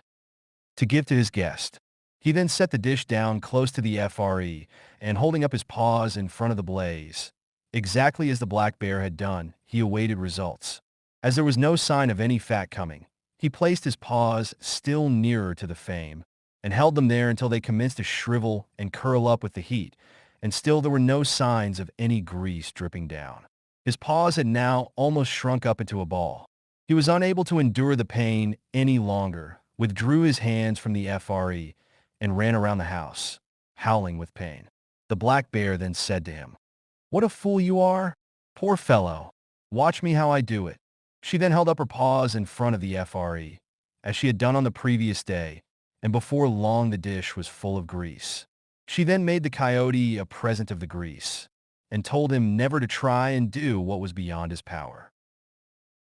to give to his guest. He then set the dish down close to the FRE and, holding up his paws in front of the blaze, exactly as the Black Bear had done, he awaited results. As there was no sign of any fat coming, he placed his paws still nearer to the flame and held them there until they commenced to shrivel and curl up with the heat, and still there were no signs of any grease dripping down. His paws had now almost shrunk up into a ball. He was unable to endure the pain any longer, withdrew his hands from the FRE, and ran around the house, howling with pain. The Black Bear then said to him, "What a fool you are! Poor fellow. Watch me how I do it. She then held up her paws in front of the FRE, as she had done on the previous day, and before long the dish was full of grease. She then made the coyote a present of the grease, and told him never to try and do what was beyond his power.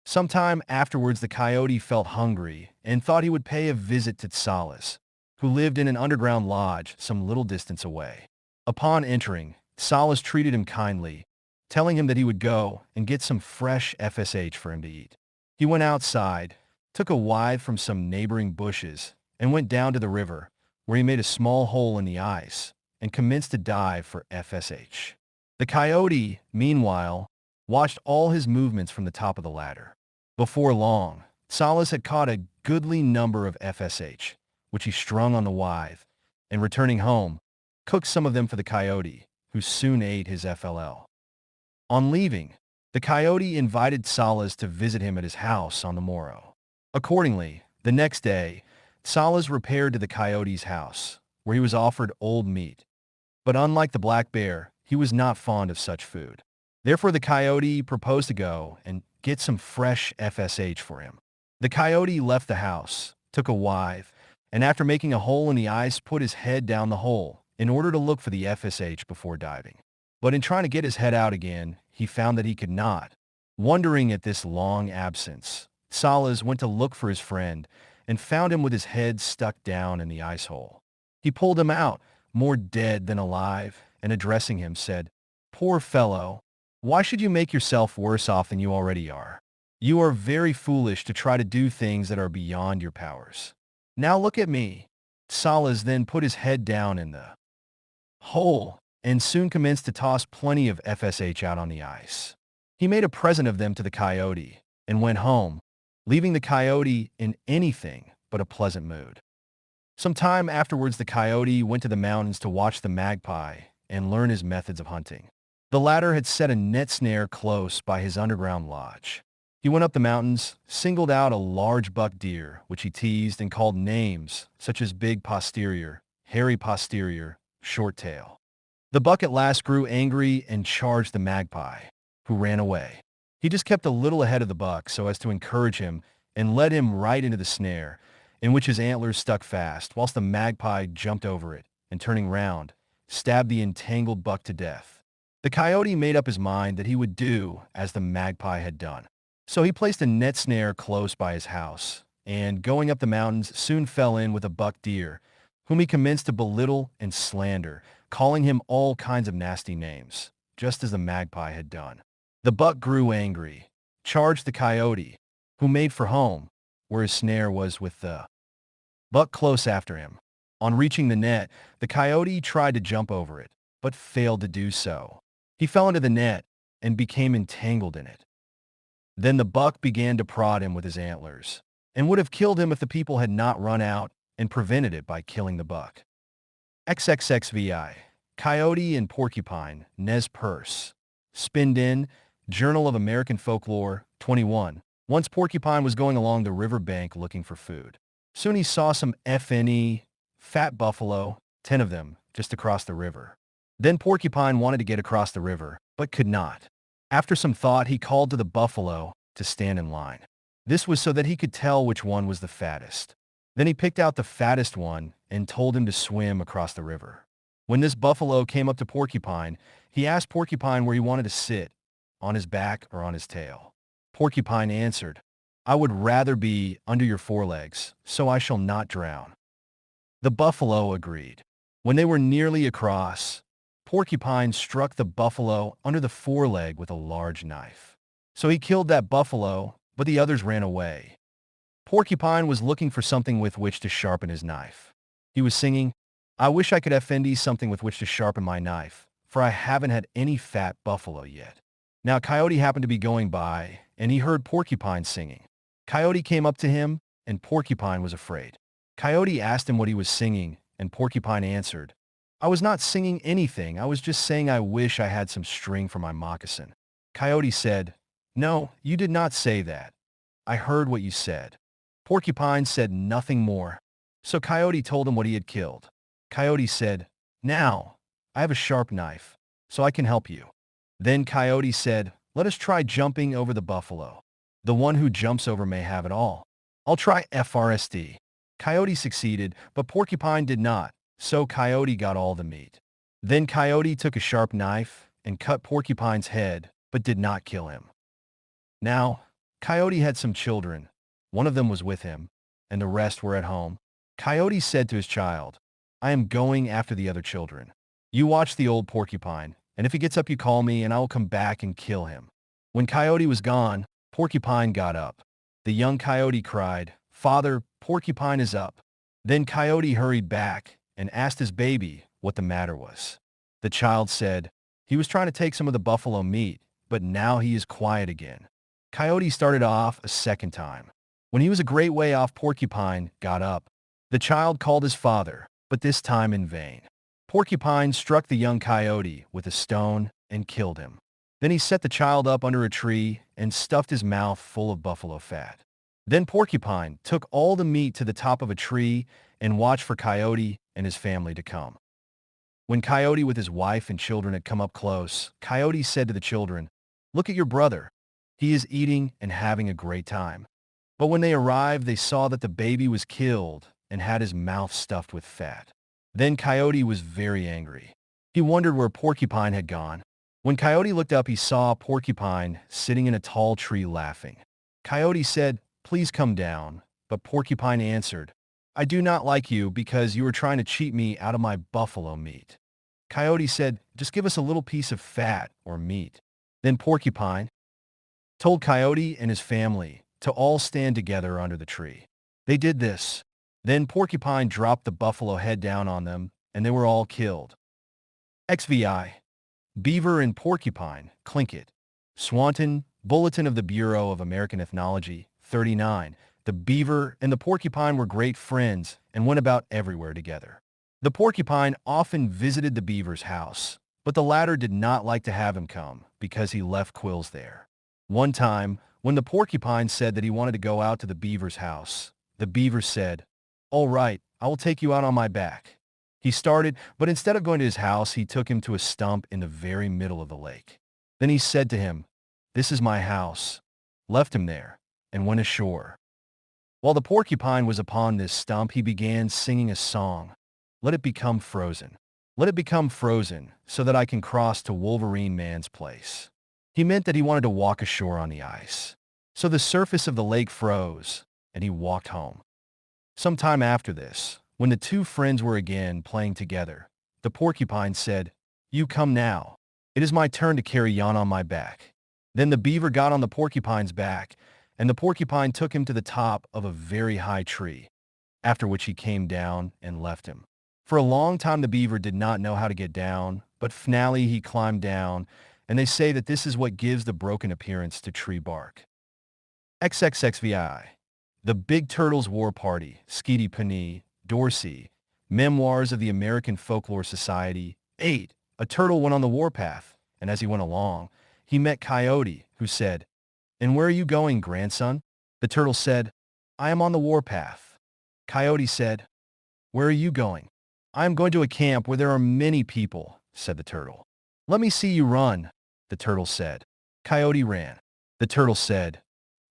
Sometime afterwards the coyote felt hungry and thought he would pay a visit to Tsalas, who lived in an underground lodge some little distance away. Upon entering, Tsalas treated him kindly, telling him that he would go and get some fresh FSH for him to eat. He went outside, took a withe from some neighboring bushes, and went down to the river, where he made a small hole in the ice and commenced to dive for FSH. The coyote, meanwhile, watched all his movements from the top of the ladder. Before long, Tsalas had caught a goodly number of FSH, which he strung on the withe, and returning home, cooked some of them for the coyote, who soon ate his FLL. On leaving, the coyote invited Tsalas to visit him at his house on the morrow. Accordingly, the next day, Tsalas repaired to the coyote's house, where he was offered old meat. But unlike the black bear, he was not fond of such food. Therefore, the coyote proposed to go and get some fresh FSH for him. The coyote left the house, took a withe, and after making a hole in the ice, put his head down the hole in order to look for the FSH before diving. But in trying to get his head out again, he found that he could not. Wondering at this long absence, Tsalas went to look for his friend and found him with his head stuck down in the ice hole. He pulled him out, more dead than alive, and addressing him said, "Poor fellow, why should you make yourself worse off than you already are? You are very foolish to try to do things that are beyond your powers. Now look at me." Tsalas then put his head down in the hole and soon commenced to toss plenty of FSH out on the ice. He made a present of them to the coyote and went home, leaving the coyote in anything but a pleasant mood. Some time afterwards, the coyote went to the mountains to watch the magpie and learn his methods of hunting. The latter had set a net snare close by his underground lodge. He went up the mountains, singled out a large buck deer, which he teased and called names such as Big Posterior, Hairy Posterior, Short Tail. The buck at last grew angry and charged the magpie, who ran away. He just kept a little ahead of the buck so as to encourage him and led him right into the snare, in which his antlers stuck fast, whilst the magpie jumped over it and, turning round, stabbed the entangled buck to death. The coyote made up his mind that he would do as the magpie had done. So he placed a net snare close by his house, and, going up the mountains, soon fell in with a buck deer, whom he commenced to belittle and slander, calling him all kinds of nasty names, just as the magpie had done. The buck grew angry, charged the coyote, who made for home, where his snare was, with the buck close after him. On reaching the net, the coyote tried to jump over it, but failed to do so. He fell into the net and became entangled in it. Then the buck began to prod him with his antlers, and would have killed him if the people had not run out and prevented it by killing the buck. XXXVI, Coyote and Porcupine, Nez Perce. Spinned in, Journal of American Folklore, 21. Once Porcupine was going along the river bank looking for food. Soon he saw some fat buffalo, 10 of them, just across the river. Then Porcupine wanted to get across the river, but could not. After some thought, he called to the buffalo to stand in line. This was so that he could tell which one was the fattest. Then he picked out the fattest one and told him to swim across the river. When this buffalo came up to Porcupine, he asked Porcupine where he wanted to sit, on his back or on his tail. Porcupine answered, "I would rather be under your forelegs, so I shall not drown." The buffalo agreed. When they were nearly across, Porcupine struck the buffalo under the foreleg with a large knife. So he killed that buffalo, but the others ran away. Porcupine was looking for something with which to sharpen his knife. He was singing, "I wish I could FND something with which to sharpen my knife, for I haven't had any fat buffalo yet." Now Coyote happened to be going by, and he heard Porcupine singing. Coyote came up to him, and Porcupine was afraid. Coyote asked him what he was singing, and Porcupine answered, "I was not singing anything, I was just saying I wish I had some string for my moccasin." Coyote said, "No, you did not say that. I heard what you said." Porcupine said nothing more, so Coyote told him what he had killed. Coyote said, "Now, I have a sharp knife, so I can help you." Then Coyote said, Let us try jumping over the buffalo. The one who jumps over may have it all. I'll try FRSD. Coyote succeeded, but Porcupine did not, so Coyote got all the meat. Then Coyote took a sharp knife and cut Porcupine's head, but did not kill him. Now, Coyote had some children. One of them was with him, and the rest were at home. Coyote said to his child, I am going after the other children. You watch the old Porcupine, and if he gets up you call me and I will come back and kill him. When Coyote was gone, Porcupine got up. The young Coyote cried, Father, Porcupine is up. Then Coyote hurried back and asked his baby what the matter was. The child said, he was trying to take some of the buffalo meat, but now he is quiet again. Coyote started off a second time. When he was a great way off, Porcupine got up. The child called his father, but this time in vain. Porcupine struck the young Coyote with a stone and killed him. Then he set the child up under a tree and stuffed his mouth full of buffalo fat. Then Porcupine took all the meat to the top of a tree and watched for Coyote and his family to come. When Coyote with his wife and children had come up close, Coyote said to the children, Look at your brother. He is eating and having a great time. But when they arrived, they saw that the baby was killed and had his mouth stuffed with fat. Then Coyote was very angry. He wondered where Porcupine had gone. When Coyote looked up, he saw Porcupine sitting in a tall tree laughing. Coyote said, Please come down. But Porcupine answered, I do not like you because you are trying to cheat me out of my buffalo meat. Coyote said, Just give us a little piece of fat or meat. Then Porcupine told Coyote and his family to all stand together under the tree. They did this. Then Porcupine dropped the buffalo head down on them, and they were all killed. XVI. Beaver and Porcupine, Tlingit. Swanton, Bulletin of the Bureau of American Ethnology, 39. The beaver and the porcupine were great friends and went about everywhere together. The porcupine often visited the beaver's house, but the latter did not like to have him come because he left quills there. One time, when the porcupine said that he wanted to go out to the beaver's house, the beaver said, All right, I will take you out on my back. He started, but instead of going to his house, he took him to a stump in the very middle of the lake. Then he said to him, This is my house, left him there, and went ashore. While the porcupine was upon this stump, he began singing a song. Let it become frozen. Let it become frozen so that I can cross to Wolverine Man's place. He meant that he wanted to walk ashore on the ice. So the surface of the lake froze, and he walked home. Some time after this, when the two friends were again playing together, the porcupine said, You come now. It is my turn to carry Jan on my back. Then the beaver got on the porcupine's back, and the porcupine took him to the top of a very high tree, after which he came down and left him. For a long time the beaver did not know how to get down, but finally he climbed down, and they say that this is what gives the broken appearance to tree bark. XXXVI. The Big Turtles War Party, Skeety Panee, Dorsey, Memoirs of the American Folklore Society, 8. A turtle went on the warpath, and as he went along, he met Coyote, who said, And where are you going, grandson? The turtle said, I am on the warpath. Coyote said, Where are you going? I am going to a camp where there are many people, said the turtle. Let me see you run, the turtle said. Coyote ran. The turtle said,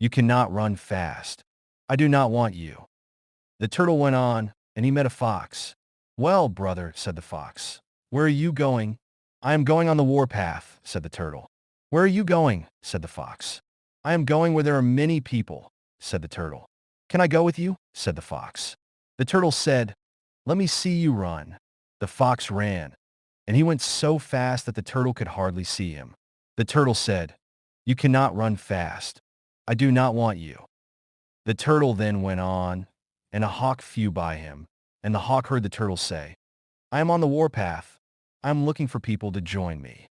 You cannot run fast. I do not want you. The turtle went on, and he met a fox. Well, brother, said the fox, where are you going? I am going on the warpath, said the turtle. Where are you going? Said the fox. I am going where there are many people, said the turtle. Can I go with you? Said the fox. The turtle said, Let me see you run. The fox ran, and he went so fast that the turtle could hardly see him. The turtle said, You cannot run fast. I do not want you. The turtle then went on, and a hawk flew by him, and the hawk heard the turtle say, I am on the warpath. I am looking for people to join me.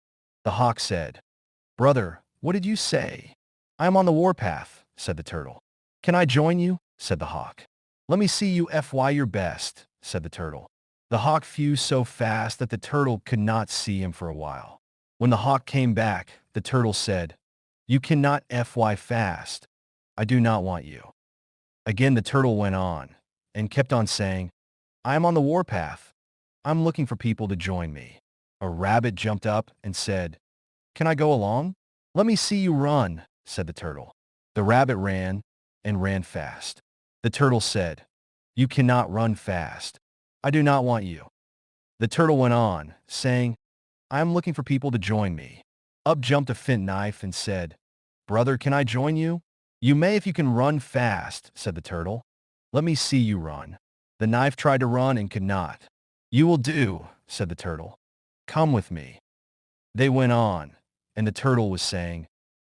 The hawk said, Brother, what did you say? I am on the warpath, said the turtle. Can I join you? Said the hawk. Let me see you fly your best, said the turtle. The hawk flew so fast that the turtle could not see him for a while. When the hawk came back, the turtle said, You cannot fly fast. I do not want you. Again the turtle went on, and kept on saying, I am on the warpath. I'm looking for people to join me. A rabbit jumped up and said, Can I go along? Let me see you run, said the turtle. The rabbit ran and ran fast. The turtle said, you cannot run fast. I do not want you. The turtle went on, saying, I am looking for people to join me. Up jumped a flint knife and said, brother, can I join you? You may if you can run fast, said the turtle. Let me see you run. The knife tried to run and could not. You will do, said the turtle. Come with me. They went on, and the turtle was saying,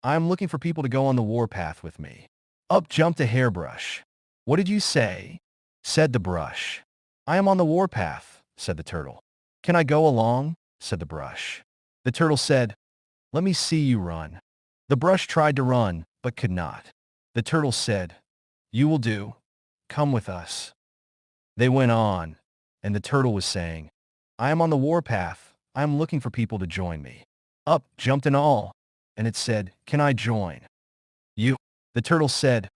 I am looking for people to go on the warpath with me. Up jumped a hairbrush. What did you say? Said the brush. I am on the warpath, said the turtle. Can I go along? Said the brush. The turtle said, let me see you run. The brush tried to run, but could not. The turtle said, you will do. Come with us. They went on, and the turtle was saying, I am on the warpath. I am looking for people to join me. Up jumped an awl, and it said, can I join you? The turtle said,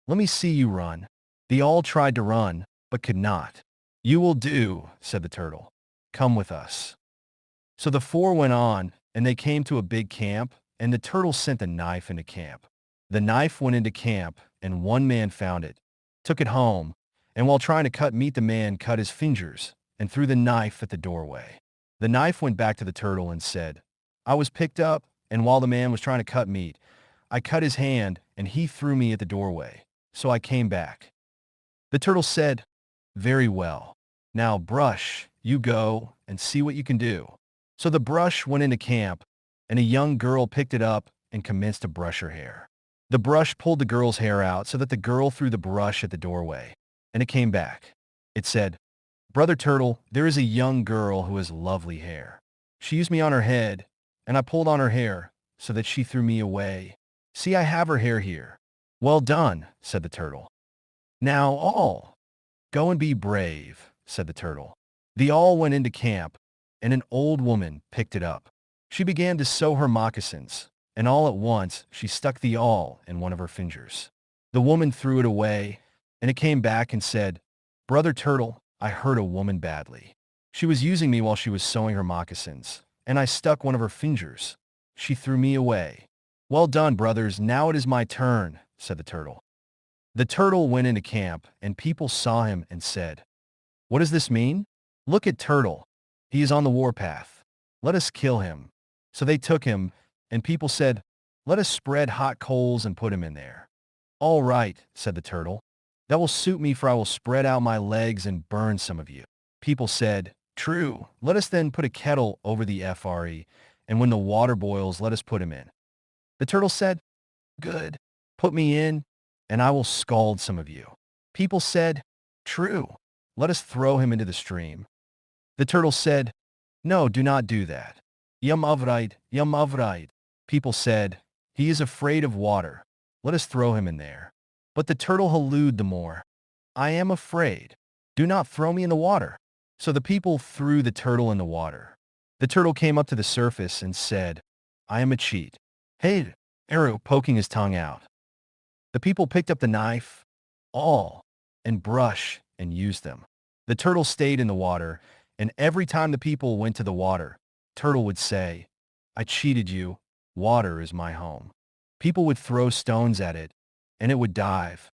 let me see you run. The awl tried to run, but could not. You will do, said the turtle. Come with us. So the four went on, and they came to a big camp, and the turtle sent the knife into camp. The knife went into camp, and one man found it, took it home, and while trying to cut meat, the man cut his fingers and threw the knife at the doorway. The knife went back to the turtle and said, I was picked up, and while the man was trying to cut meat, I cut his hand, and he threw me at the doorway. So I came back. The turtle said, very well. Now, brush, you go and see what you can do. So the brush went into camp, and a young girl picked it up and commenced to brush her hair. The brush pulled the girl's hair out so that the girl threw the brush at the doorway, and it came back. It said, Brother Turtle, there is a young girl who has lovely hair. She used me on her head, and I pulled on her hair so that she threw me away. See, I have her hair here. Well done, said the turtle. Now all, go and be brave, said the turtle. The all went into camp, and an old woman picked it up. She began to sew her moccasins, and all at once she stuck the awl in one of her fingers. The woman threw it away, and it came back and said, Brother Turtle, I hurt a woman badly. She was using me while she was sewing her moccasins, and I stuck one of her fingers. She threw me away. Well done, brothers, now it is my turn, said the turtle. The turtle went into camp, and people saw him and said, What does this mean? Look at Turtle. He is on the warpath. Let us kill him. So they took him, and people said, Let us spread hot coals and put him in there. All right, said the turtle. That will suit me, for I will spread out my legs and burn some of you. People said, True. Let us then put a kettle over the FRE, and when the water boils, let us put him in. The turtle said, Good. Put me in, and I will scald some of you. People said, True. Let us throw him into the stream. The turtle said, No, do not do that. Yum avright, yum avright. People said, He is afraid of water. Let us throw him in there. But the turtle hallooed the more, I am afraid. Do not throw me in the water. So the people threw the turtle in the water. The turtle came up to the surface and said, I am a cheat. Hey, arrow, poking his tongue out. The people picked up the knife, awl, and brush and used them. The turtle stayed in the water, and every time the people went to the water, Turtle would say, I cheated you. Water is my home. People would throw stones at it, and it would dive.